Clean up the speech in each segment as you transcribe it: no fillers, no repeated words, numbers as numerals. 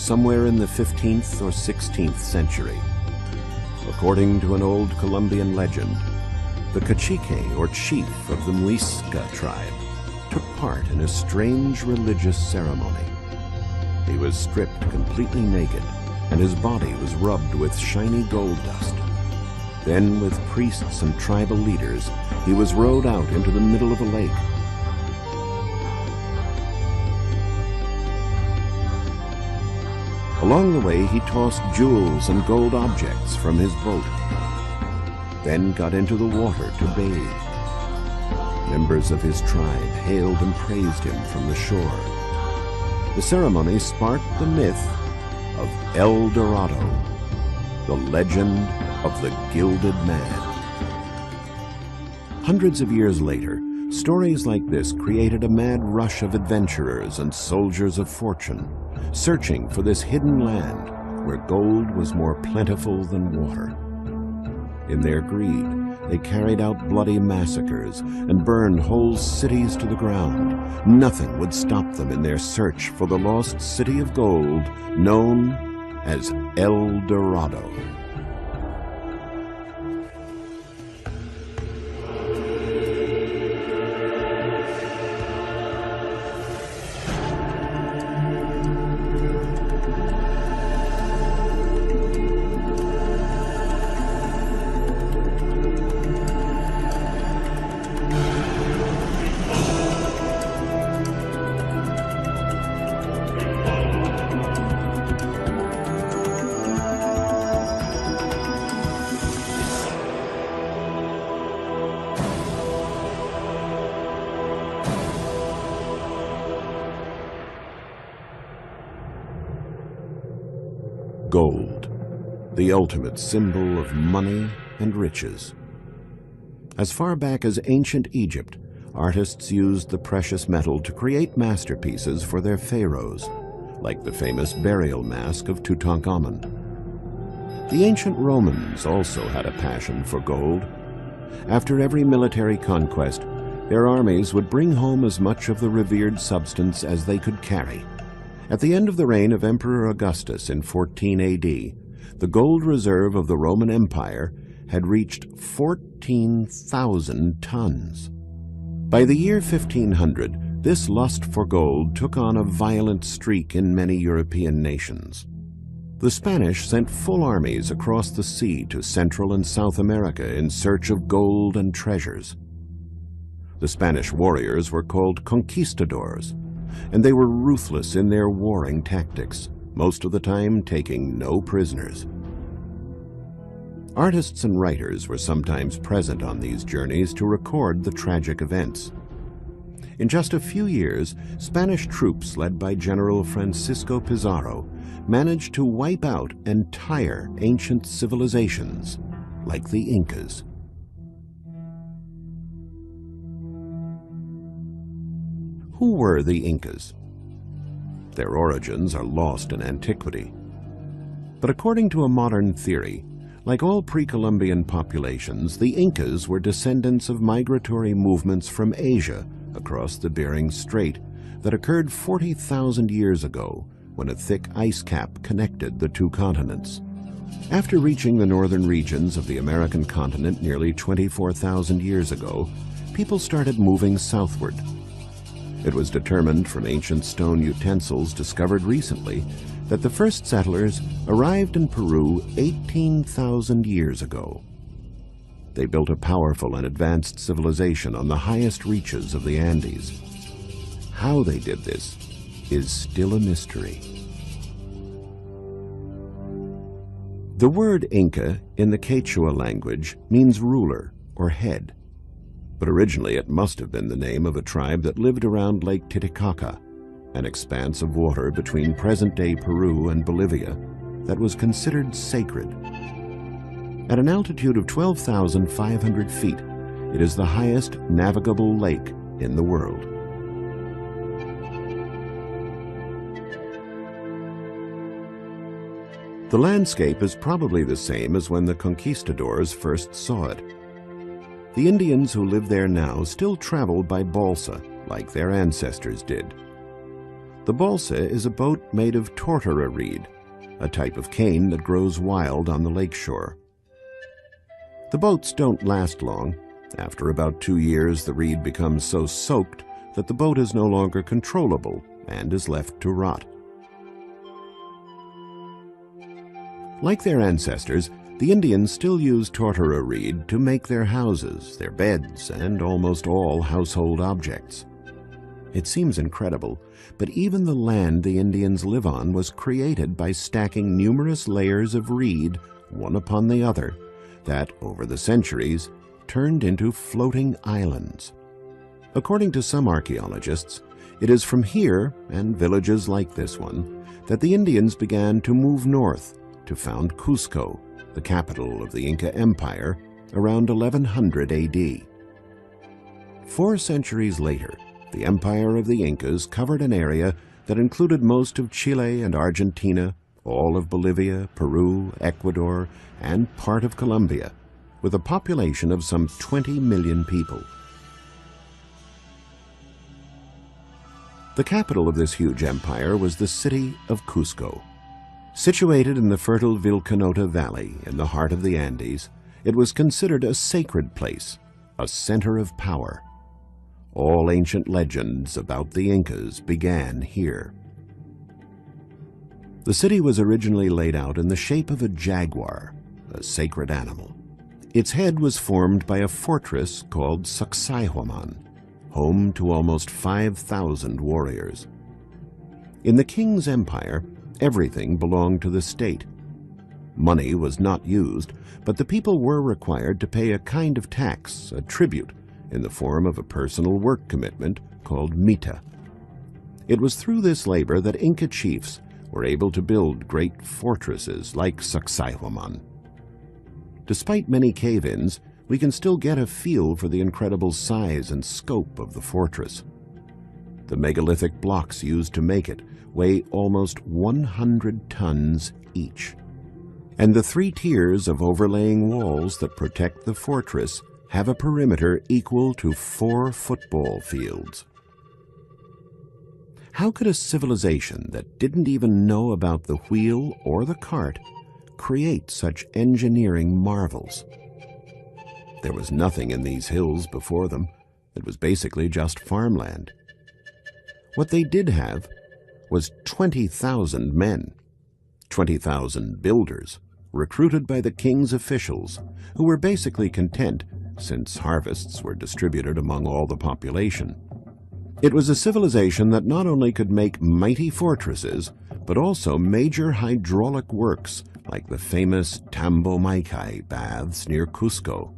somewhere in the 15th or 16th century. According to an old Colombian legend, the cacique, or chief of the Muisca tribe, took part in a strange religious ceremony. He was stripped completely naked, and his body was rubbed with shiny gold dust. Then, with priests and tribal leaders, he was rowed out into the middle of a lake. Along the way, he tossed jewels and gold objects from his boat, then got into the water to bathe. Members of his tribe hailed and praised him from the shore. The ceremony sparked the myth of El Dorado, the legend of the Gilded Man. Hundreds of years later, stories like this created a mad rush of adventurers and soldiers of fortune, searching for this hidden land where gold was more plentiful than water. In their greed, they carried out bloody massacres and burned whole cities to the ground. Nothing would stop them in their search for the lost city of gold known as El Dorado. Gold, the ultimate symbol of money and riches. As far back as ancient Egypt, artists used the precious metal to create masterpieces for their pharaohs, like the famous burial mask of Tutankhamun. The ancient Romans also had a passion for gold. After every military conquest, their armies would bring home as much of the revered substance as they could carry. At the end of the reign of Emperor Augustus in 14 AD, the gold reserve of the Roman Empire had reached 14,000 tons. By the year 1500, this lust for gold took on a violent streak in many European nations. The Spanish sent full armies across the sea to Central and South America in search of gold and treasures. The Spanish warriors were called conquistadors, and they were ruthless in their warring tactics, most of the time taking no prisoners. Artists and writers were sometimes present on these journeys to record the tragic events. In just a few years, Spanish troops led by General Francisco Pizarro managed to wipe out entire ancient civilizations, like the Incas. Who were the Incas? Their origins are lost in antiquity. But according to a modern theory, like all pre-Columbian populations, the Incas were descendants of migratory movements from Asia across the Bering Strait that occurred 40,000 years ago when a thick ice cap connected the two continents. After reaching the northern regions of the American continent nearly 24,000 years ago, people started moving southward. It was determined from ancient stone utensils discovered recently that the first settlers arrived in Peru 18,000 years ago. They built a powerful and advanced civilization on the highest reaches of the Andes. How they did this is still a mystery. The word Inca in the Quechua language means ruler or head. But originally it must have been the name of a tribe that lived around Lake Titicaca, an expanse of water between present-day Peru and Bolivia that was considered sacred. At an altitude of 12,500 feet, it is the highest navigable lake in the world. The landscape is probably the same as when the conquistadors first saw it. The Indians who live there now still travel by balsa, like their ancestors did. The balsa is a boat made of tortora reed, a type of cane that grows wild on the lakeshore. The boats don't last long. After about 2 years, the reed becomes so soaked that the boat is no longer controllable and is left to rot. Like their ancestors, the Indians still use tortora reed to make their houses, their beds, and almost all household objects. It seems incredible, but even the land the Indians live on was created by stacking numerous layers of reed, one upon the other, that, over the centuries, turned into floating islands. According to some archaeologists, it is from here, and villages like this one, that the Indians began to move north to found Cusco, the capital of the Inca Empire, around 1100 AD. 4 centuries later, the Empire of the Incas covered an area that included most of Chile and Argentina, all of Bolivia, Peru, Ecuador, and part of Colombia, with a population of some 20 million people. The capital of this huge empire was the city of Cusco. Situated in the fertile Vilcanota Valley in the heart of the Andes, it was considered a sacred place, a center of power. All ancient legends about the Incas began here. The city was originally laid out in the shape of a jaguar, a sacred animal. Its head was formed by a fortress called Sacsayhuaman, home to almost 5,000 warriors. In the king's empire, everything belonged to the state. Money was not used, but the people were required to pay a kind of tax, a tribute, in the form of a personal work commitment called mita. It was through this labor that Inca chiefs were able to build great fortresses like Sacsayhuaman. Despite many cave-ins, we can still get a feel for the incredible size and scope of the fortress. The megalithic blocks used to make it weigh almost 100 tons each. And the 3 tiers of overlaying walls that protect the fortress have a perimeter equal to 4 football fields. How could a civilization that didn't even know about the wheel or the cart create such engineering marvels? There was nothing in these hills before them. It was basically just farmland. What they did have was 20,000 men, 20,000 builders, recruited by the king's officials, who were basically content since harvests were distributed among all the population. It was a civilization that not only could make mighty fortresses, but also major hydraulic works like the famous Tambomaicay baths near Cusco.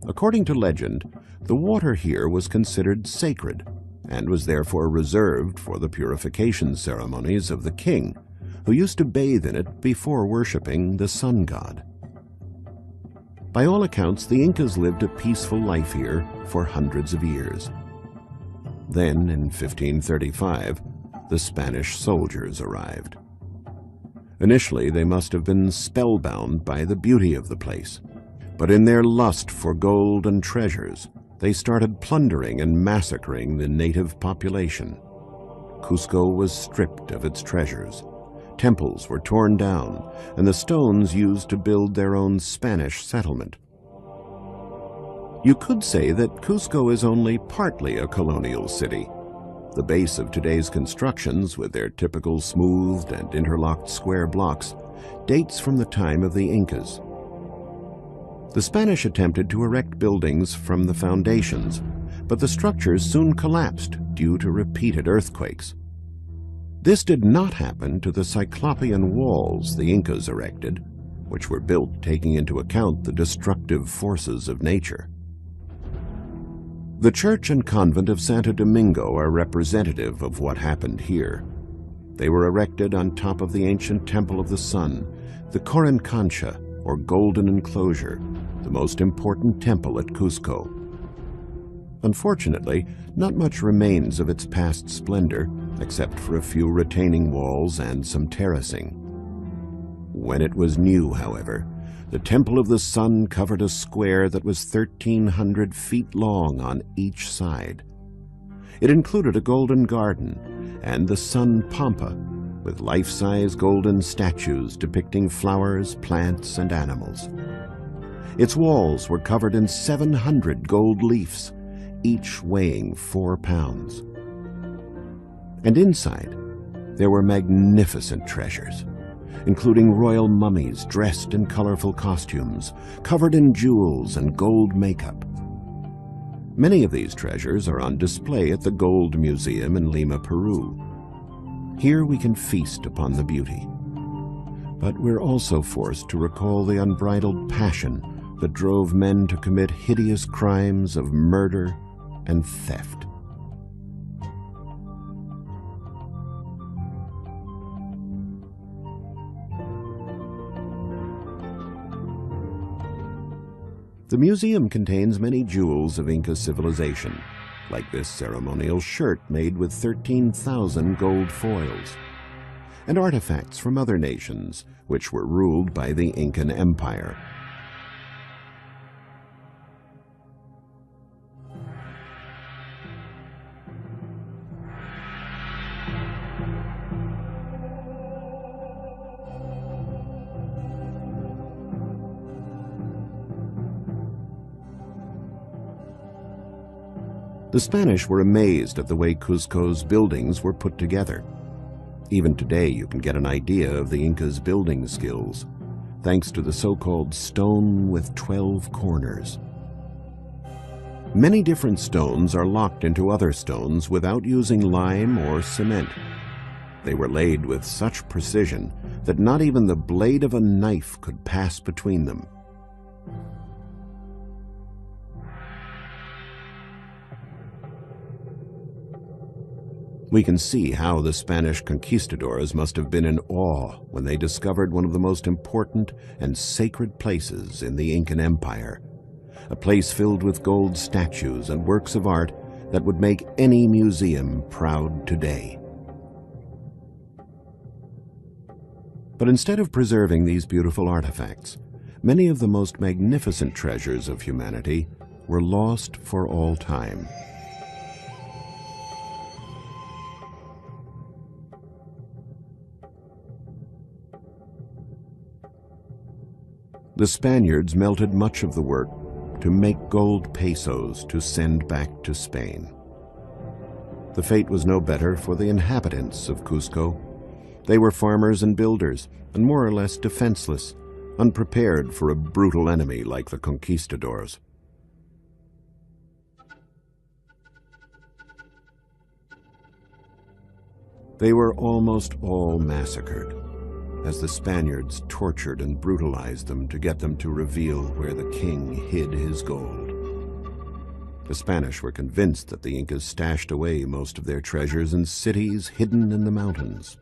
According to legend, the water here was considered sacred and was therefore reserved for the purification ceremonies of the king, who used to bathe in it before worshipping the sun god. By all accounts, the Incas lived a peaceful life here for hundreds of years. Then, in 1535, the Spanish soldiers arrived. Initially, they must have been spellbound by the beauty of the place, but in their lust for gold and treasures, they started plundering and massacring the native population. Cusco was stripped of its treasures. Temples were torn down, and the stones used to build their own Spanish settlement. You could say that Cusco is only partly a colonial city. The base of today's constructions, with their typical smoothed and interlocked square blocks, dates from the time of the Incas. The Spanish attempted to erect buildings from the foundations, but the structures soon collapsed due to repeated earthquakes. This did not happen to the Cyclopean walls the Incas erected, which were built taking into account the destructive forces of nature. The church and convent of Santo Domingo are representative of what happened here. They were erected on top of the ancient Temple of the Sun, the Corincancha, or Golden Enclosure, the most important temple at Cusco. Unfortunately, not much remains of its past splendor, except for a few retaining walls and some terracing. When it was new, however, the Temple of the Sun covered a square that was 1,300 feet long on each side. It included a golden garden and the sun Pampa, with life-size golden statues depicting flowers, plants, and animals. Its walls were covered in 700 gold leaves, each weighing 4 pounds. And inside, there were magnificent treasures, including royal mummies dressed in colorful costumes, covered in jewels and gold makeup. Many of these treasures are on display at the Gold Museum in Lima, Peru. Here we can feast upon the beauty. But we're also forced to recall the unbridled passion that drove men to commit hideous crimes of murder and theft. The museum contains many jewels of Inca civilization, like this ceremonial shirt made with 13,000 gold foils, and artifacts from other nations which were ruled by the Incan Empire. The Spanish were amazed at the way Cusco's buildings were put together. Even today you can get an idea of the Incas' building skills, thanks to the so-called stone with 12 corners. Many different stones are locked into other stones without using lime or cement. They were laid with such precision that not even the blade of a knife could pass between them. We can see how the Spanish conquistadors must have been in awe when they discovered one of the most important and sacred places in the Incan Empire, a place filled with gold statues and works of art that would make any museum proud today. But instead of preserving these beautiful artifacts, many of the most magnificent treasures of humanity were lost for all time. The Spaniards melted much of the work to make gold pesos to send back to Spain. The fate was no better for the inhabitants of Cusco. They were farmers and builders, and more or less defenseless, unprepared for a brutal enemy like the conquistadors. They were almost all massacred, as the Spaniards tortured and brutalized them to get them to reveal where the king hid his gold. The Spanish were convinced that the Incas stashed away most of their treasures in cities hidden in the mountains.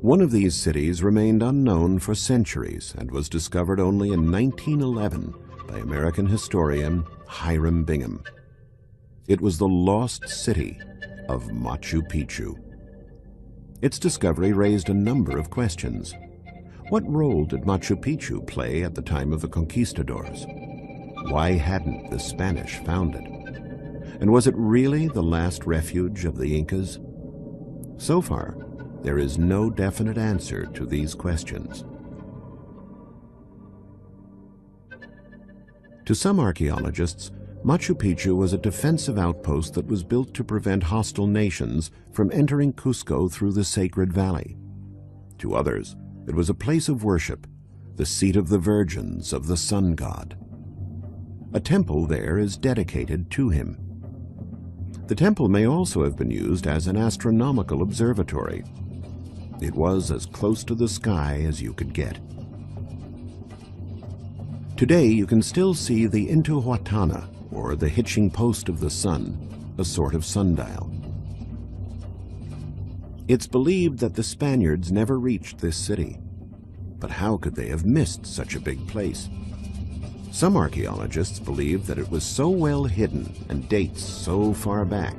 One of these cities remained unknown for centuries and was discovered only in 1911 by American historian Hiram Bingham. It was the lost city of Machu Picchu. Its discovery raised a number of questions. What role did Machu Picchu play at the time of the conquistadors? Why hadn't the Spanish found it? And was it really the last refuge of the Incas? So far, there is no definite answer to these questions. To some archaeologists, Machu Picchu was a defensive outpost that was built to prevent hostile nations from entering Cusco through the sacred valley. To others, it was a place of worship, the seat of the virgins of the sun god. A temple there is dedicated to him. The temple may also have been used as an astronomical observatory. It was as close to the sky as you could get. Today you can still see the Intihuatana, or the hitching post of the sun, a sort of sundial. It's believed that the Spaniards never reached this city. But how could they have missed such a big place? Some archaeologists believe that it was so well hidden and dates so far back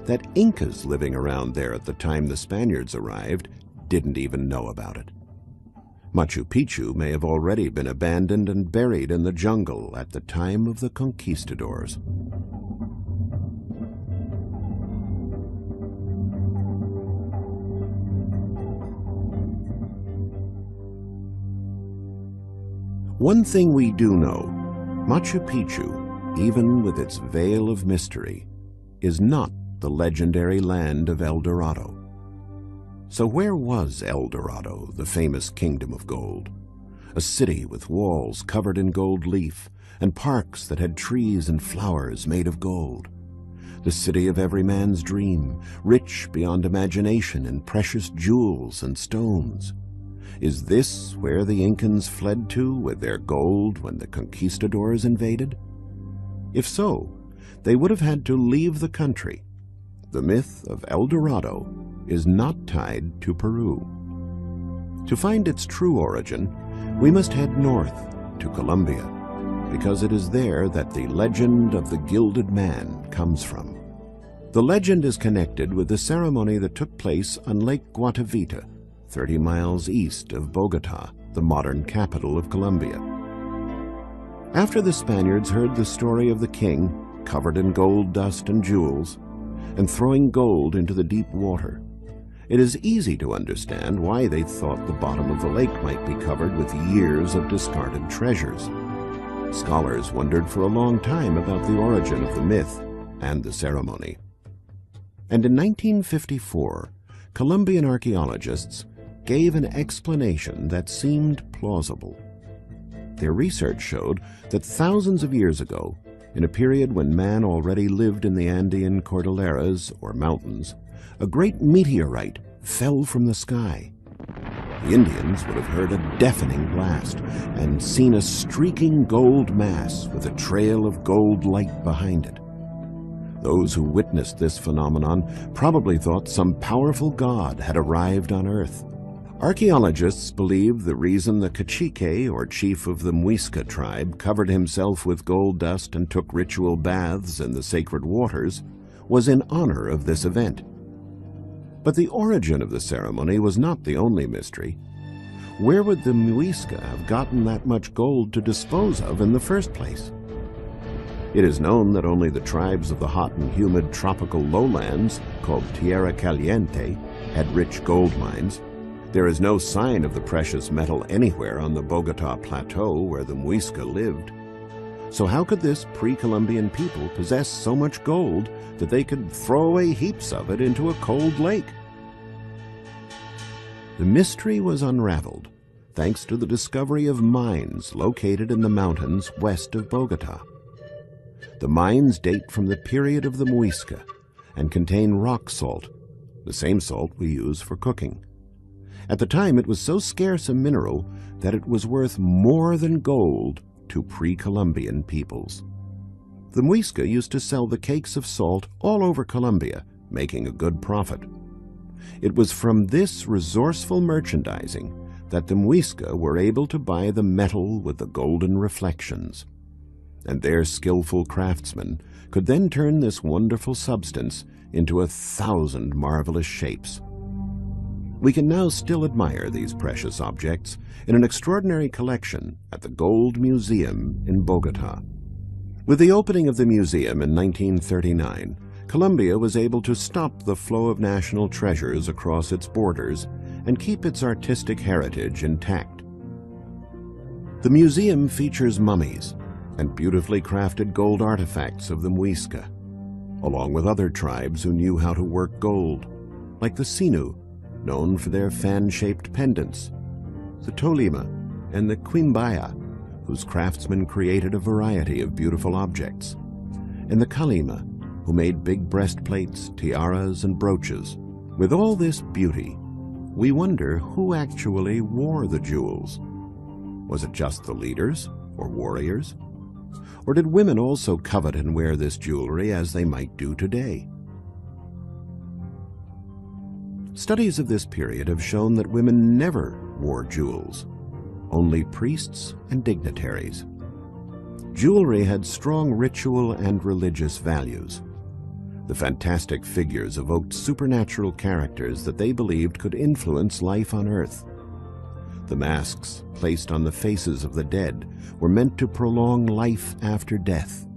that Incas living around there at the time the Spaniards arrived didn't even know about it. Machu Picchu may have already been abandoned and buried in the jungle at the time of the conquistadors. One thing we do know, Machu Picchu, even with its veil of mystery, is not the legendary land of El Dorado. So where was El Dorado, the famous kingdom of gold? A city with walls covered in gold leaf and parks that had trees and flowers made of gold. The city of every man's dream, rich beyond imagination in precious jewels and stones. Is this where the Incans fled to with their gold when the conquistadors invaded? If so, they would have had to leave the country. The myth of El Dorado is not tied to Peru. To find its true origin, we must head north to Colombia, because it is there that the legend of the Gilded Man comes from. The legend is connected with the ceremony that took place on Lake Guatavita, 30 miles east of Bogota, the modern capital of Colombia. After the Spaniards heard the story of the king, covered in gold dust and jewels, and throwing gold into the deep water, it is easy to understand why they thought the bottom of the lake might be covered with years of discarded treasures. Scholars wondered for a long time about the origin of the myth and the ceremony. And in 1954, Colombian archaeologists gave an explanation that seemed plausible. Their research showed that thousands of years ago, in a period when man already lived in the Andean Cordilleras, or mountains, a great meteorite fell from the sky. The Indians would have heard a deafening blast and seen a streaking gold mass with a trail of gold light behind it. Those who witnessed this phenomenon probably thought some powerful god had arrived on Earth. Archaeologists believe the reason the cacique, or chief of the Muisca tribe, covered himself with gold dust and took ritual baths in the sacred waters was in honor of this event. But the origin of the ceremony was not the only mystery. Where would the Muisca have gotten that much gold to dispose of in the first place? It is known that only the tribes of the hot and humid tropical lowlands, called Tierra Caliente, had rich gold mines. There is no sign of the precious metal anywhere on the Bogota Plateau where the Muisca lived. So how could this pre-Columbian people possess so much gold that they could throw away heaps of it into a cold lake? The mystery was unraveled thanks to the discovery of mines located in the mountains west of Bogota. The mines date from the period of the Muisca and contain rock salt, the same salt we use for cooking. At the time, it was so scarce a mineral that it was worth more than gold to pre-Columbian peoples. The Muisca used to sell the cakes of salt all over Colombia, making a good profit. It was from this resourceful merchandising that the Muisca were able to buy the metal with the golden reflections. And their skillful craftsmen could then turn this wonderful substance into 1,000 marvelous shapes. We can now still admire these precious objects in an extraordinary collection at the Gold Museum in Bogota. With the opening of the museum in 1939, Colombia was able to stop the flow of national treasures across its borders and keep its artistic heritage intact. The museum features mummies and beautifully crafted gold artifacts of the Muisca, along with other tribes who knew how to work gold, like the Sinu, known for their fan-shaped pendants, the Tolima and the Quimbaya, whose craftsmen created a variety of beautiful objects, and the Kalima, who made big breastplates, tiaras, and brooches. With all this beauty, we wonder who actually wore the jewels. Was it just the leaders or warriors? Or did women also covet and wear this jewelry as they might do today? Studies of this period have shown that women never wore jewels, only priests and dignitaries. Jewelry had strong ritual and religious values. The fantastic figures evoked supernatural characters that they believed could influence life on Earth. The masks placed on the faces of the dead were meant to prolong life after death.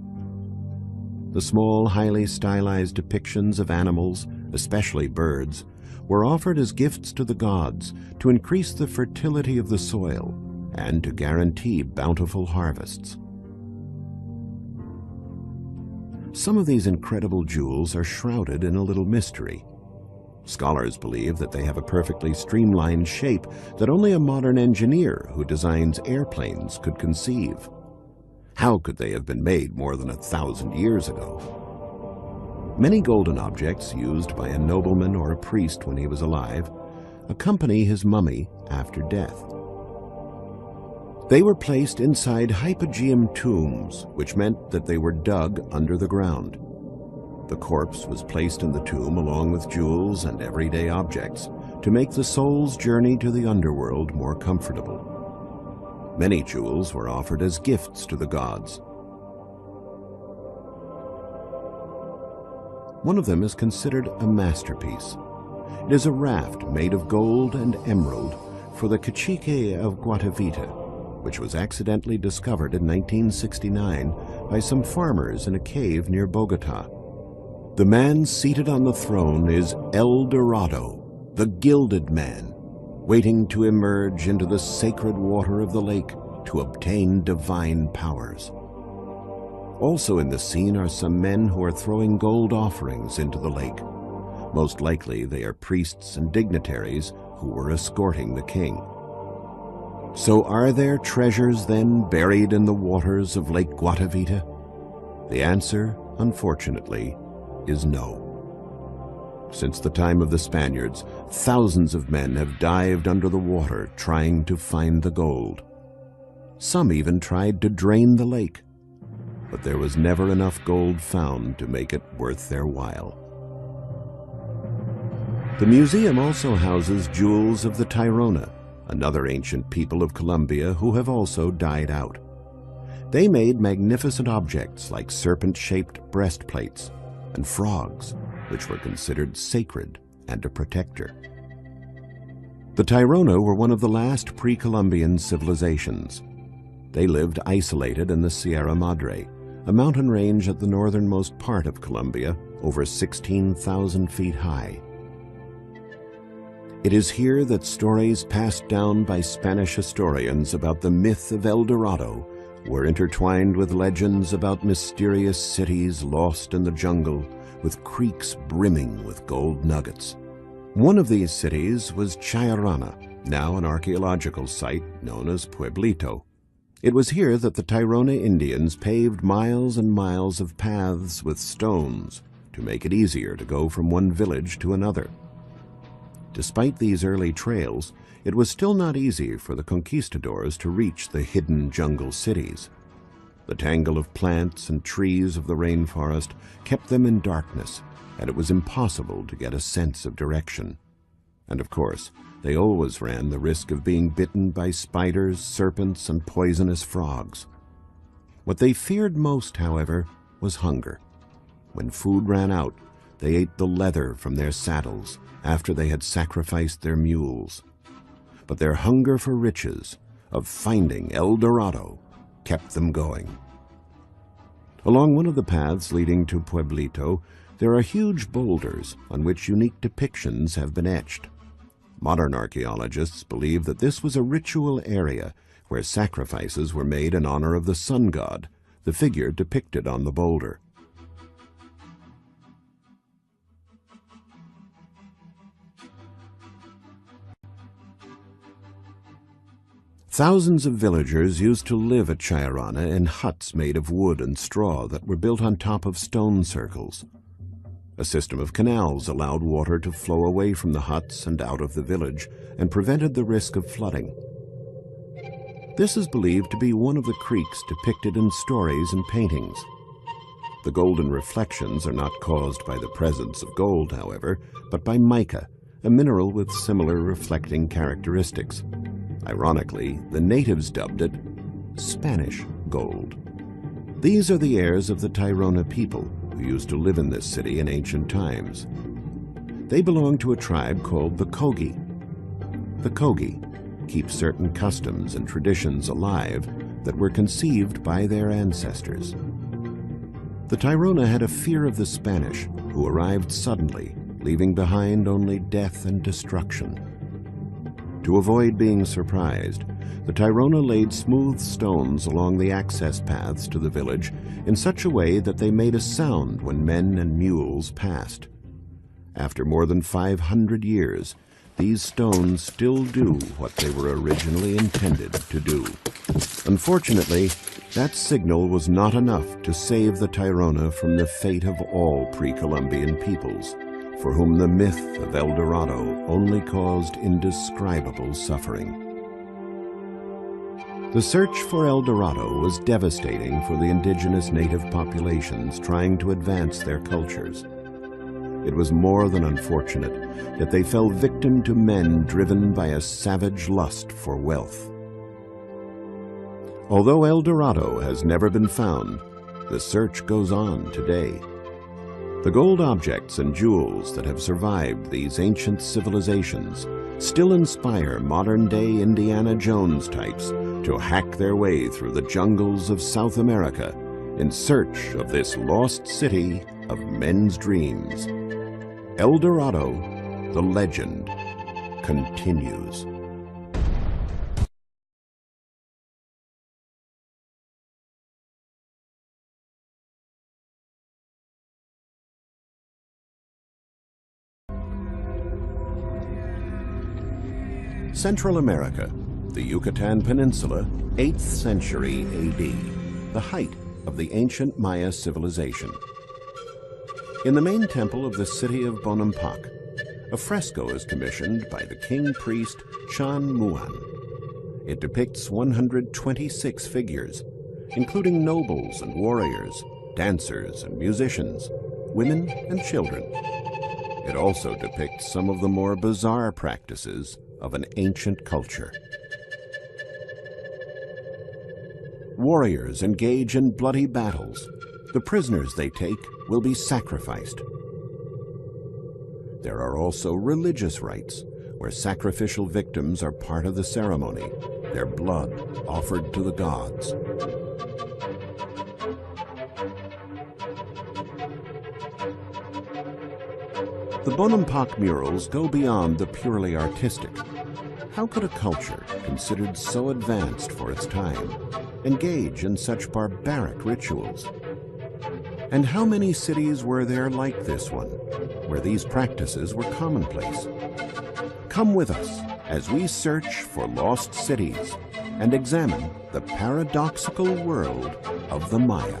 The small, highly stylized depictions of animals, especially birds, were offered as gifts to the gods to increase the fertility of the soil and to guarantee bountiful harvests. Some of these incredible jewels are shrouded in a little mystery. Scholars believe that they have a perfectly streamlined shape that only a modern engineer who designs airplanes could conceive. How could they have been made more than 1,000 years ago? Many golden objects used by a nobleman or a priest when he was alive accompany his mummy after death. They were placed inside hypogeum tombs, which meant that they were dug under the ground. The corpse was placed in the tomb along with jewels and everyday objects to make the soul's journey to the underworld more comfortable. Many jewels were offered as gifts to the gods. One of them is considered a masterpiece. It is a raft made of gold and emerald for the Cacique of Guatavita, which was accidentally discovered in 1969 by some farmers in a cave near Bogota. The man seated on the throne is El Dorado, the gilded man, waiting to emerge into the sacred water of the lake to obtain divine powers. Also in the scene are some men who are throwing gold offerings into the lake. Most likely they are priests and dignitaries who were escorting the king. So are there treasures then buried in the waters of Lake Guatavita? The answer, unfortunately, is no. Since the time of the Spaniards, thousands of men have dived under the water trying to find the gold. Some even tried to drain the lake, but there was never enough gold found to make it worth their while. The museum also houses jewels of the Tairona, another ancient people of Colombia who have also died out. They made magnificent objects like serpent-shaped breastplates and frogs, which were considered sacred and a protector. The Tairona were one of the last pre-Columbian civilizations. They lived isolated in the Sierra Madre, a mountain range at the northernmost part of Colombia, over 16,000 feet high. It is here that stories passed down by Spanish historians about the myth of El Dorado were intertwined with legends about mysterious cities lost in the jungle, with creeks brimming with gold nuggets. One of these cities was Chayrana, now an archaeological site known as Pueblito. It was here that the Tairona Indians paved miles and miles of paths with stones to make it easier to go from one village to another. Despite these early trails, it was still not easy for the conquistadors to reach the hidden jungle cities. The tangle of plants and trees of the rainforest kept them in darkness, and it was impossible to get a sense of direction. And of course, they always ran the risk of being bitten by spiders, serpents, and poisonous frogs. What they feared most, however, was hunger. When food ran out, they ate the leather from their saddles after they had sacrificed their mules. But their hunger for riches, of finding El Dorado, kept them going. Along one of the paths leading to Pueblito, there are huge boulders on which unique depictions have been etched. Modern archaeologists believe that this was a ritual area where sacrifices were made in honor of the sun god, the figure depicted on the boulder. Thousands of villagers used to live at Chayrana in huts made of wood and straw that were built on top of stone circles. A system of canals allowed water to flow away from the huts and out of the village and prevented the risk of flooding. This is believed to be one of the creeks depicted in stories and paintings. The golden reflections are not caused by the presence of gold, however, but by mica, a mineral with similar reflecting characteristics. Ironically, the natives dubbed it Spanish gold. These are the heirs of the Tairona people who used to live in this city in ancient times. They belong to a tribe called the Kogi. The Kogi keep certain customs and traditions alive that were conceived by their ancestors. The Tairona had a fear of the Spanish, who arrived suddenly, leaving behind only death and destruction. To avoid being surprised, the Tairona laid smooth stones along the access paths to the village in such a way that they made a sound when men and mules passed. After more than 500 years, these stones still do what they were originally intended to do. Unfortunately, that signal was not enough to save the Tairona from the fate of all pre-Columbian peoples, for whom the myth of El Dorado only caused indescribable suffering. The search for El Dorado was devastating for the indigenous native populations trying to advance their cultures. It was more than unfortunate that they fell victim to men driven by a savage lust for wealth. Although El Dorado has never been found, the search goes on today. The gold objects and jewels that have survived these ancient civilizations still inspire modern-day Indiana Jones types to hack their way through the jungles of South America in search of this lost city of men's dreams. El Dorado, the legend, continues. Central America, the Yucatan Peninsula, 8th century AD, the height of the ancient Maya civilization. In the main temple of the city of Bonampak, a fresco is commissioned by the king priest Chan Muan. It depicts 126 figures, including nobles and warriors, dancers and musicians, women and children. It also depicts some of the more bizarre practices of an ancient culture. Warriors engage in bloody battles. The prisoners they take will be sacrificed. There are also religious rites, where sacrificial victims are part of the ceremony, their blood offered to the gods. The Bonampak murals go beyond the purely artistic. How could a culture, considered so advanced for its time, engage in such barbaric rituals? And how many cities were there like this one, where these practices were commonplace? Come with us as we search for lost cities and examine the paradoxical world of the Maya.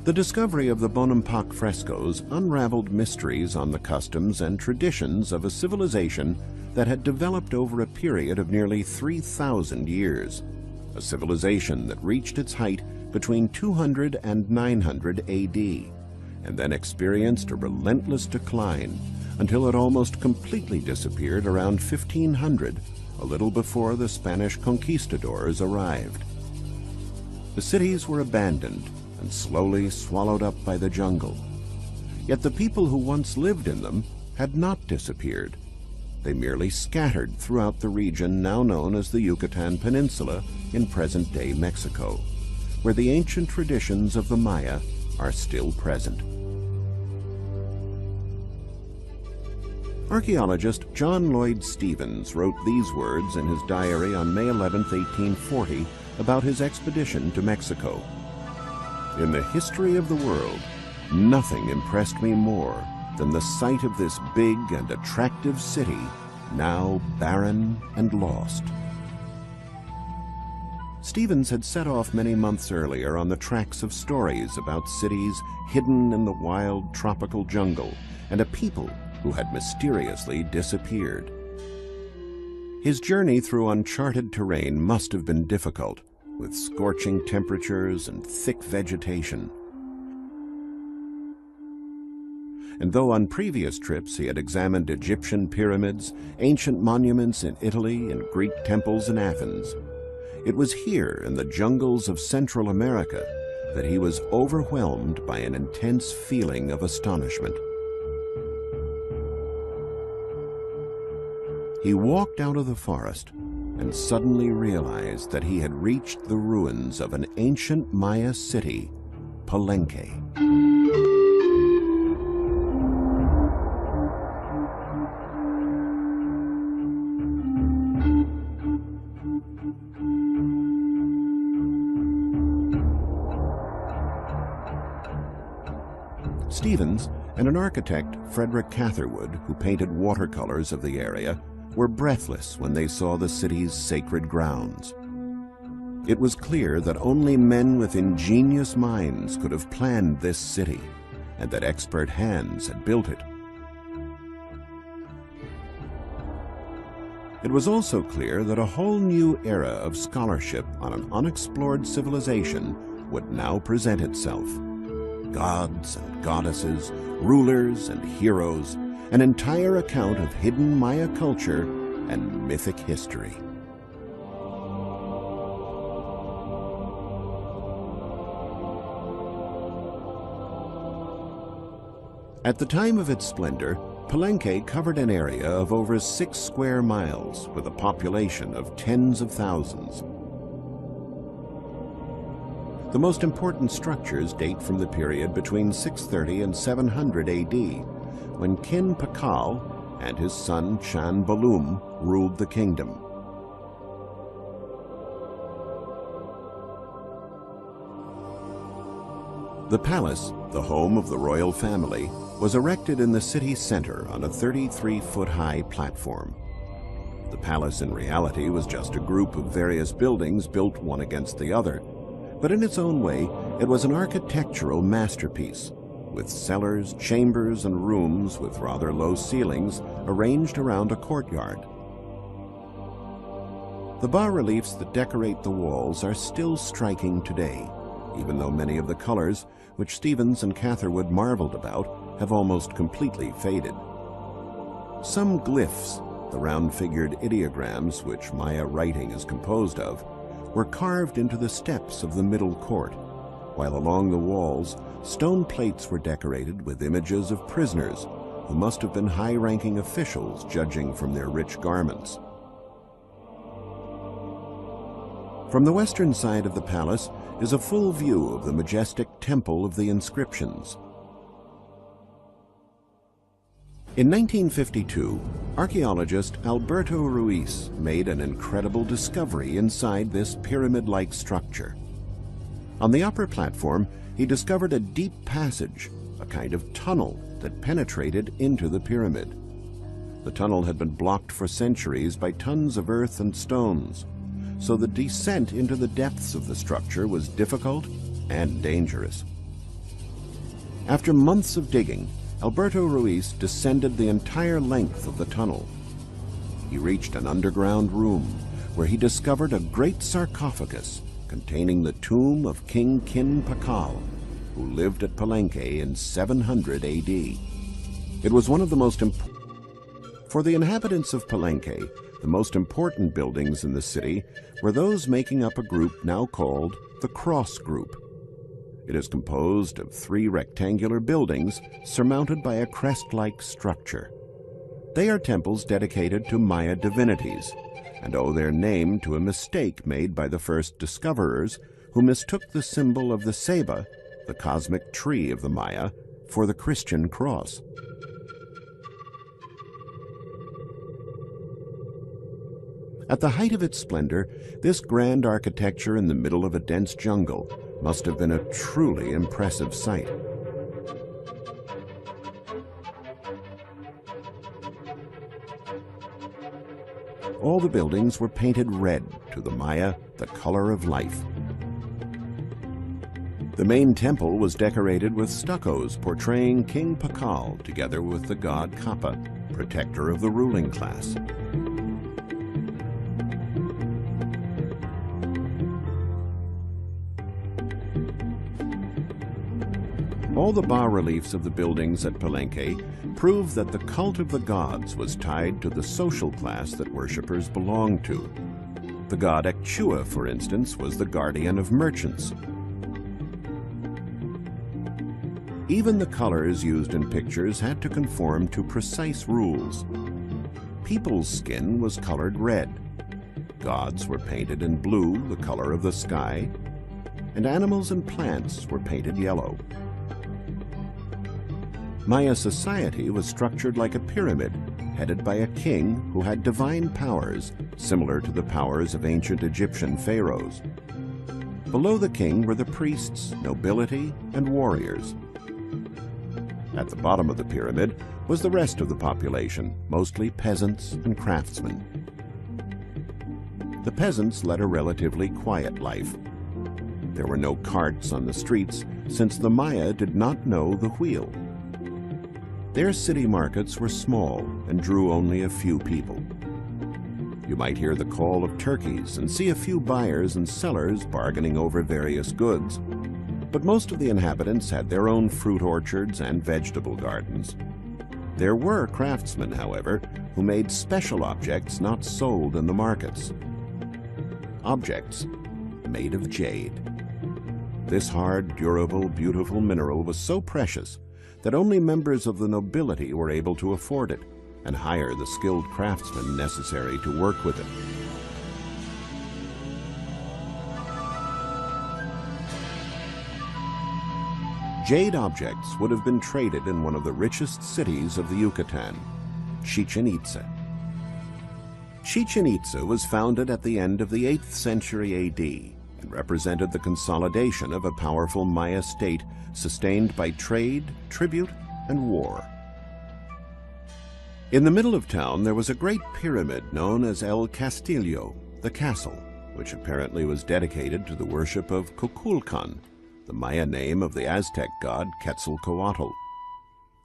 The discovery of the Bonampak frescoes unraveled mysteries on the customs and traditions of a civilization that had developed over a period of nearly 3,000 years, a civilization that reached its height between 200 and 900 AD, and then experienced a relentless decline until it almost completely disappeared around 1500, a little before the Spanish conquistadors arrived. The cities were abandoned and slowly swallowed up by the jungle. Yet the people who once lived in them had not disappeared. They merely scattered throughout the region now known as the Yucatan Peninsula in present-day Mexico, where the ancient traditions of the Maya are still present. Archaeologist John Lloyd Stephens wrote these words in his diary on May 11, 1840, about his expedition to Mexico. In the history of the world, nothing impressed me more than the sight of this big and attractive city, now barren and lost. Stephens had set off many months earlier on the tracks of stories about cities hidden in the wild tropical jungle and a people who had mysteriously disappeared. His journey through uncharted terrain must have been difficult, with scorching temperatures and thick vegetation. And though on previous trips he had examined Egyptian pyramids, ancient monuments in Italy, and Greek temples in Athens, it was here in the jungles of Central America that he was overwhelmed by an intense feeling of astonishment. He walked out of the forest and suddenly realized that he had reached the ruins of an ancient Maya city, Palenque. Stevens and an architect, Frederick Catherwood, who painted watercolors of the area, were breathless when they saw the city's sacred grounds. It was clear that only men with ingenious minds could have planned this city, and that expert hands had built it. It was also clear that a whole new era of scholarship on an unexplored civilization would now present itself. Gods and goddesses, rulers and heroes, an entire account of hidden Maya culture and mythic history. At the time of its splendor, Palenque covered an area of over 6 square miles with a population of tens of thousands. The most important structures date from the period between 630 and 700 AD, when Kin Pakal and his son Chan Balum ruled the kingdom. The palace, the home of the royal family, was erected in the city center on a 33-foot-high platform. The palace in reality was just a group of various buildings built one against the other, but in its own way, it was an architectural masterpiece, with cellars, chambers, and rooms with rather low ceilings arranged around a courtyard. The bas-reliefs that decorate the walls are still striking today, even though many of the colors, which Stevens and Catherwood marveled about, have almost completely faded. Some glyphs, the round-figured ideograms which Maya writing is composed of, were carved into the steps of the middle court, while along the walls, stone plates were decorated with images of prisoners who must have been high-ranking officials judging from their rich garments. From the western side of the palace is a full view of the majestic Temple of the Inscriptions. In 1952, archaeologist Alberto Ruiz made an incredible discovery inside this pyramid-like structure. On the upper platform, he discovered a deep passage, a kind of tunnel that penetrated into the pyramid. The tunnel had been blocked for centuries by tons of earth and stones, so the descent into the depths of the structure was difficult and dangerous. After months of digging, Alberto Ruiz descended the entire length of the tunnel. He reached an underground room where he discovered a great sarcophagus containing the tomb of King Kin Pakal, who lived at Palenque in 700 AD. It was one of the most important. For the inhabitants of Palenque, the most important buildings in the city were those making up a group now called the Cross Group. It is composed of 3 rectangular buildings surmounted by a crest-like structure. They are temples dedicated to Maya divinities and owe their name to a mistake made by the first discoverers who mistook the symbol of the ceiba, the cosmic tree of the Maya, for the Christian cross. At the height of its splendor, this grand architecture in the middle of a dense jungle must have been a truly impressive sight. All the buildings were painted red, to the Maya, the color of life. The main temple was decorated with stuccos portraying King Pakal together with the god Kappa, protector of the ruling class. All the bas-reliefs of the buildings at Palenque prove that the cult of the gods was tied to the social class that worshippers belonged to. The god Ekchua, for instance, was the guardian of merchants. Even the colors used in pictures had to conform to precise rules. People's skin was colored red. Gods were painted in blue, the color of the sky, and animals and plants were painted yellow. Maya society was structured like a pyramid, headed by a king who had divine powers, similar to the powers of ancient Egyptian pharaohs. Below the king were the priests, nobility, and warriors. At the bottom of the pyramid was the rest of the population, mostly peasants and craftsmen. The peasants led a relatively quiet life. There were no carts on the streets, since the Maya did not know the wheel. Their city markets were small and drew only a few people. You might hear the call of turkeys and see a few buyers and sellers bargaining over various goods. But most of the inhabitants had their own fruit orchards and vegetable gardens. There were craftsmen, however, who made special objects not sold in the markets. Objects made of jade. This hard, durable, beautiful mineral was so precious that only members of the nobility were able to afford it and hire the skilled craftsmen necessary to work with it. Jade objects would have been traded in one of the richest cities of the Yucatan, Chichen Itza. Chichen Itza was founded at the end of the 8th century AD and represented the consolidation of a powerful Maya state sustained by trade, tribute, and war. In the middle of town there was a great pyramid known as El Castillo, the castle, which apparently was dedicated to the worship of Kukulkan, the Maya name of the Aztec god Quetzalcoatl.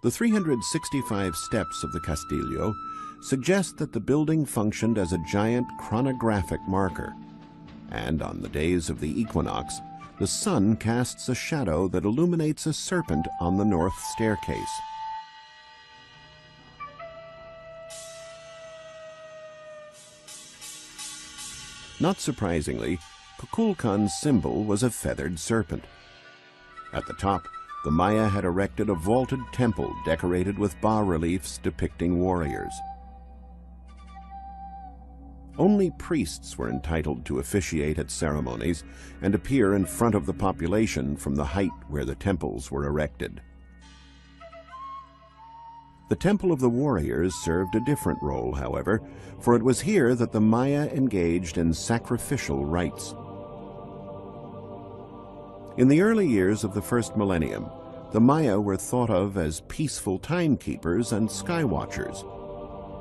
The 365 steps of the Castillo suggest that the building functioned as a giant chronographic marker, and on the days of the equinox, the sun casts a shadow that illuminates a serpent on the north staircase. Not surprisingly, Kukulkan's symbol was a feathered serpent. At the top, the Maya had erected a vaulted temple decorated with bas-reliefs depicting warriors. Only priests were entitled to officiate at ceremonies and appear in front of the population from the height where the temples were erected. The Temple of the Warriors served a different role, however, for it was here that the Maya engaged in sacrificial rites. In the early years of the first millennium, the Maya were thought of as peaceful timekeepers and skywatchers.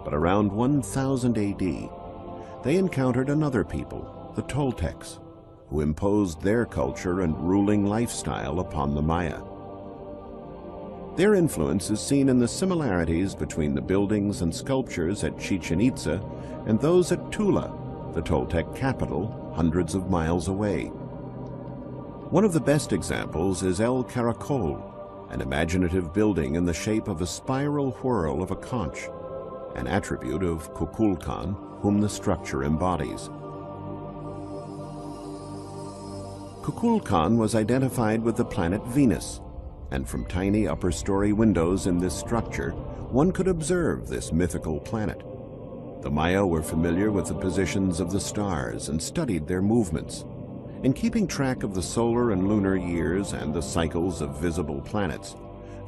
But around 1000 AD, they encountered another people, the Toltecs, who imposed their culture and ruling lifestyle upon the Maya. Their influence is seen in the similarities between the buildings and sculptures at Chichen Itza and those at Tula, the Toltec capital, hundreds of miles away. One of the best examples is El Caracol, an imaginative building in the shape of a spiral whirl of a conch, an attribute of Kukulkan, whom the structure embodies. Kukulkan was identified with the planet Venus, and from tiny upper-story windows in this structure, one could observe this mythical planet. The Maya were familiar with the positions of the stars and studied their movements. In keeping track of the solar and lunar years and the cycles of visible planets,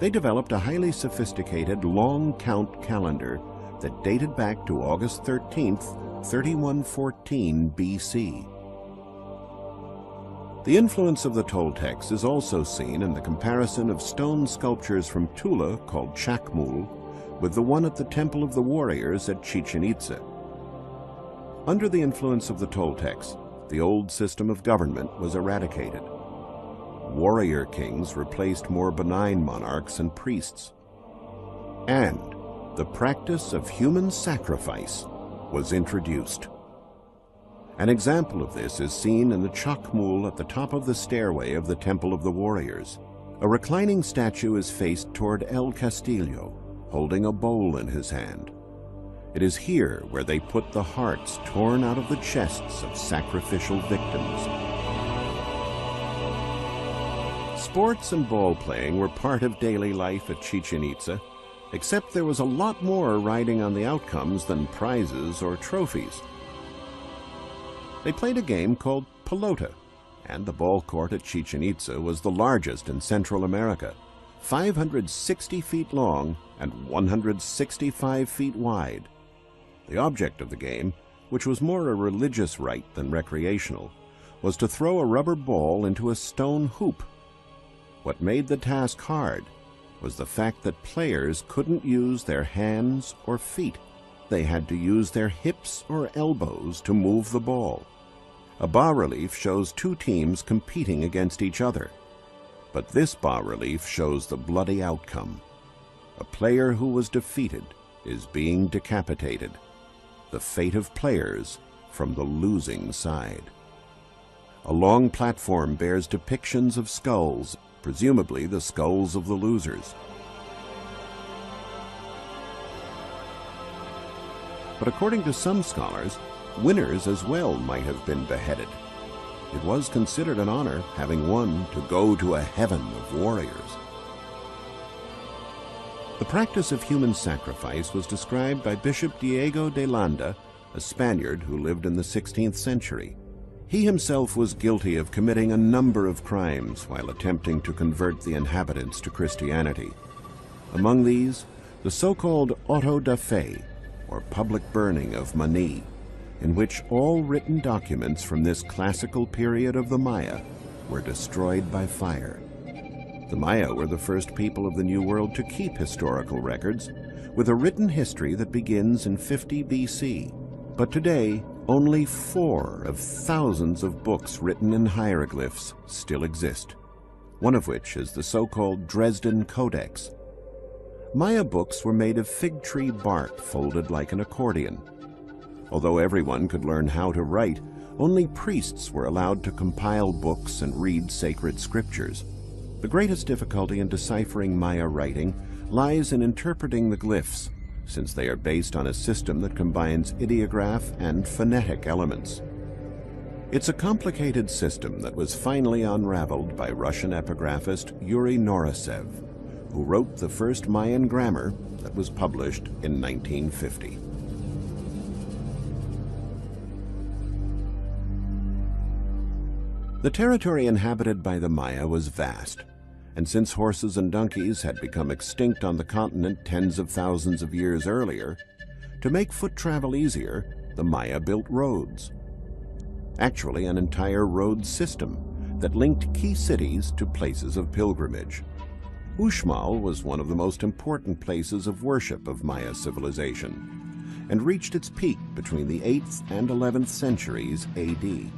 they developed a highly sophisticated long-count calendar that dated back to August 13th, 3114 BC. The influence of the Toltecs is also seen in the comparison of stone sculptures from Tula called Chacmul with the one at the Temple of the Warriors at Chichen Itza. Under the influence of the Toltecs, the old system of government was eradicated. Warrior kings replaced more benign monarchs and priests. And the practice of human sacrifice was introduced. An example of this is seen in the Chacmul at the top of the stairway of the Temple of the Warriors, A reclining statue is faced toward El Castillo, holding a bowl in his hand. It is here where they put the hearts torn out of the chests of sacrificial victims. Sports and ball playing were part of daily life at Chichen Itza, except there was a lot more riding on the outcomes than prizes or trophies. They played a game called pelota, and the ball court at Chichen Itza was the largest in Central America, 560 feet long and 165 feet wide. The object of the game, which was more a religious rite than recreational, was to throw a rubber ball into a stone hoop. What made the task hard was the fact that players couldn't use their hands or feet. They had to use their hips or elbows to move the ball. A bas-relief shows two teams competing against each other, but this bas-relief shows the bloody outcome. A player who was defeated is being decapitated, the fate of players from the losing side. A long platform bears depictions of skulls, presumably the skulls of the losers. But according to some scholars, winners as well might have been beheaded. It was considered an honor, having won, to go to a heaven of warriors. The practice of human sacrifice was described by Bishop Diego de Landa, a Spaniard who lived in the 16th century. He himself was guilty of committing a number of crimes while attempting to convert the inhabitants to Christianity. Among these, the so-called auto da fe, or public burning of money, in which all written documents from this classical period of the Maya were destroyed by fire. The Maya were the first people of the New World to keep historical records, with a written history that begins in 50 BC. But today, only 4 of thousands of books written in hieroglyphs still exist, one of which is the so-called Dresden Codex. Maya books were made of fig tree bark folded like an accordion. Although everyone could learn how to write, only priests were allowed to compile books and read sacred scriptures. The greatest difficulty in deciphering Maya writing lies in interpreting the glyphs, since they are based on a system that combines ideograph and phonetic elements. It's a complicated system that was finally unraveled by Russian epigraphist Yuri Norosev, who wrote the first Mayan grammar that was published in 1950. The territory inhabited by the Maya was vast, and since horses and donkeys had become extinct on the continent tens of thousands of years earlier, to make foot travel easier, the Maya built roads. Actually, an entire road system that linked key cities to places of pilgrimage. Uxmal was one of the most important places of worship of Maya civilization, and reached its peak between the 8th and 11th centuries AD.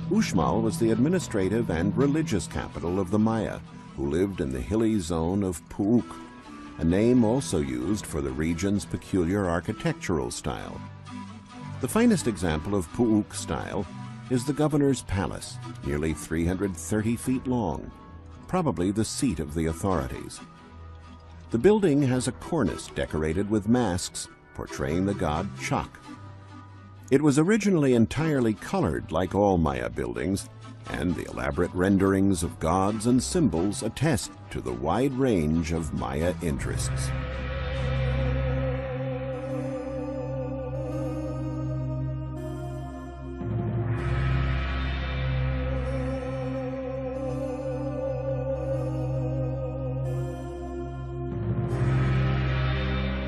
Uxmal was the administrative and religious capital of the Maya, who lived in the hilly zone of Puuc, a name also used for the region's peculiar architectural style. The finest example of Puuc style is the governor's palace, nearly 330 feet long, probably the seat of the authorities. The building has a cornice decorated with masks portraying the god Chak. It was originally entirely colored like all Maya buildings, and the elaborate renderings of gods and symbols attest to the wide range of Maya interests.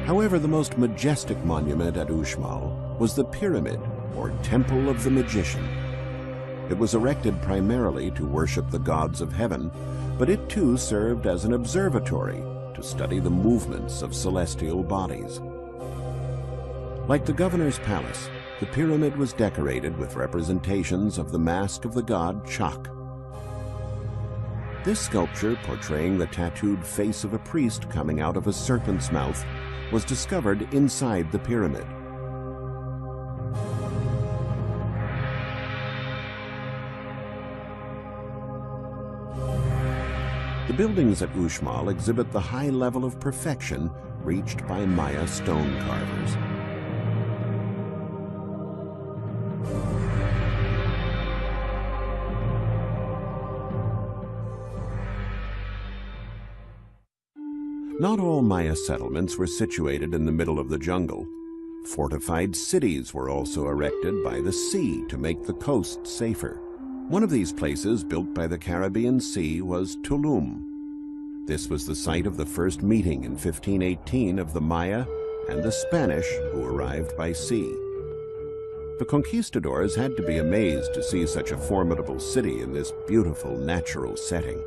However, the most majestic monument at Uxmal was the Pyramid, or Temple of the Magician. It was erected primarily to worship the gods of heaven, but it too served as an observatory to study the movements of celestial bodies. Like the governor's palace, the pyramid was decorated with representations of the mask of the god Chak. This sculpture, portraying the tattooed face of a priest coming out of a serpent's mouth, was discovered inside the pyramid. The buildings at Uxmal exhibit the high level of perfection reached by Maya stone carvers. Not all Maya settlements were situated in the middle of the jungle. Fortified cities were also erected by the sea to make the coast safer. One of these places, built by the Caribbean Sea, was Tulum. This was the site of the first meeting in 1518 of the Maya and the Spanish who arrived by sea. The conquistadors had to be amazed to see such a formidable city in this beautiful natural setting.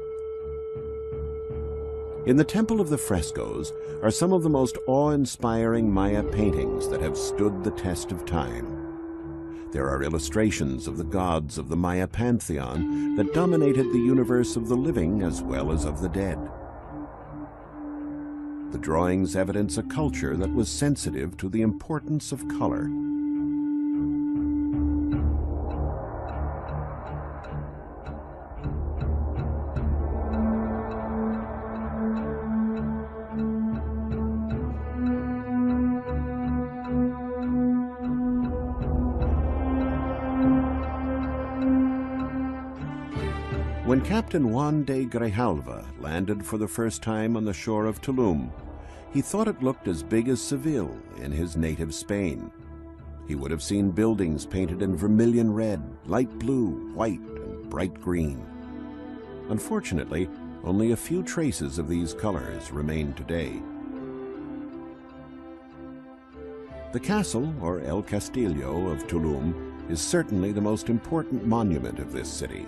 In the Temple of the Frescoes are some of the most awe-inspiring Maya paintings that have stood the test of time. There are illustrations of the gods of the Maya pantheon that dominated the universe of the living as well as of the dead. The drawings evidence a culture that was sensitive to the importance of color. When Captain Juan de Grijalva landed for the first time on the shore of Tulum, he thought it looked as big as Seville in his native Spain. He would have seen buildings painted in vermilion red, light blue, white, and bright green. Unfortunately, only a few traces of these colors remain today. The castle, or El Castillo of Tulum, is certainly the most important monument of this city.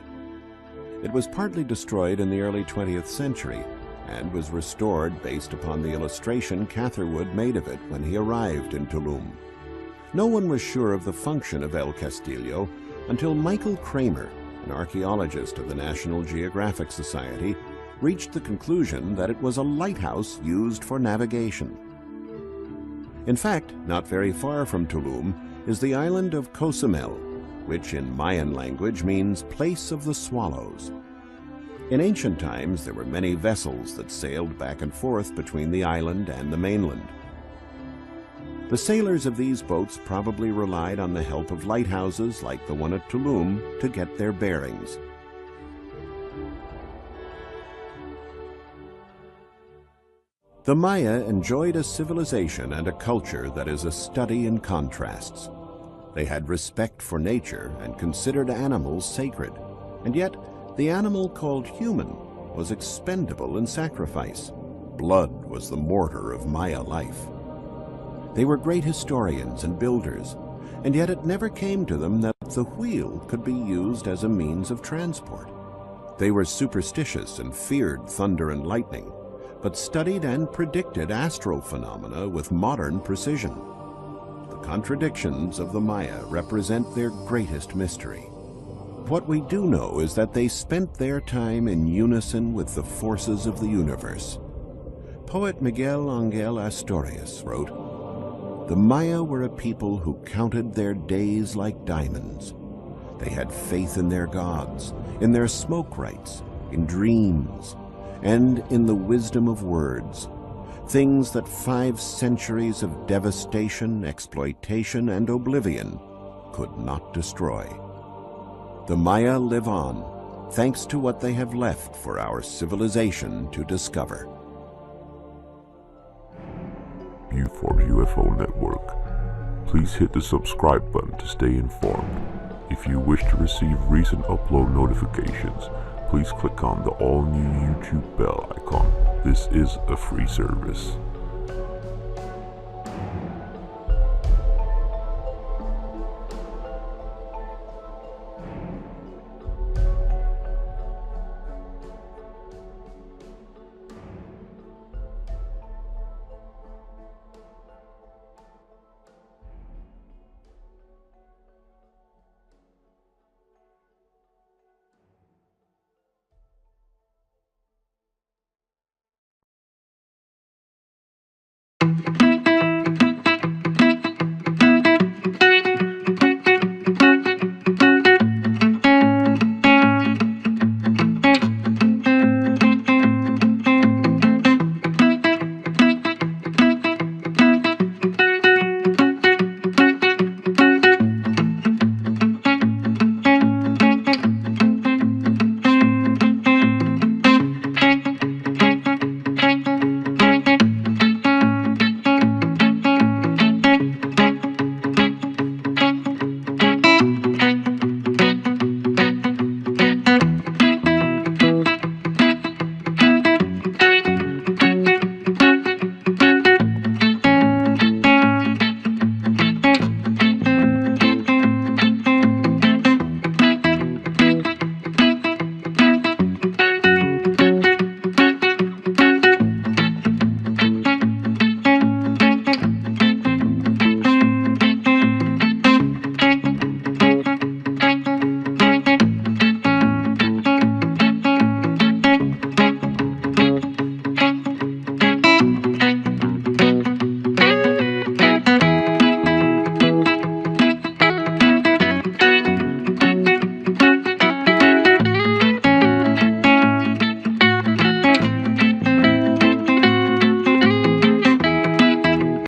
It was partly destroyed in the early 20th century and was restored based upon the illustration Catherwood made of it when he arrived in Tulum. No one was sure of the function of El Castillo until Michael Kramer, an archaeologist of the National Geographic Society, reached the conclusion that it was a lighthouse used for navigation. In fact, not very far from Tulum is the island of Cozumel, which in Mayan language means place of the swallows. In ancient times, there were many vessels that sailed back and forth between the island and the mainland. The sailors of these boats probably relied on the help of lighthouses like the one at Tulum to get their bearings. The Maya enjoyed a civilization and a culture that is a study in contrasts. They had respect for nature and considered animals sacred, and yet the animal called human was expendable in sacrifice. Blood was the mortar of Maya life. They were great historians and builders, and yet it never came to them that the wheel could be used as a means of transport. They were superstitious and feared thunder and lightning, but studied and predicted astral phenomena with modern precision. The contradictions of the Maya represent their greatest mystery. What we do know is that they spent their time in unison with the forces of the universe. Poet Miguel Ángel Asturias wrote, "The Maya were a people who counted their days like diamonds. They had faith in their gods, in their smoke rites, in dreams, and in the wisdom of words, things that 5 centuries of devastation, exploitation, and oblivion could not destroy. The Maya live on, thanks to what they have left for our civilization to discover." Buford UFO Network. Please hit the subscribe button to stay informed. If you wish to receive recent upload notifications, please click on the all-new YouTube bell icon. This is a free service.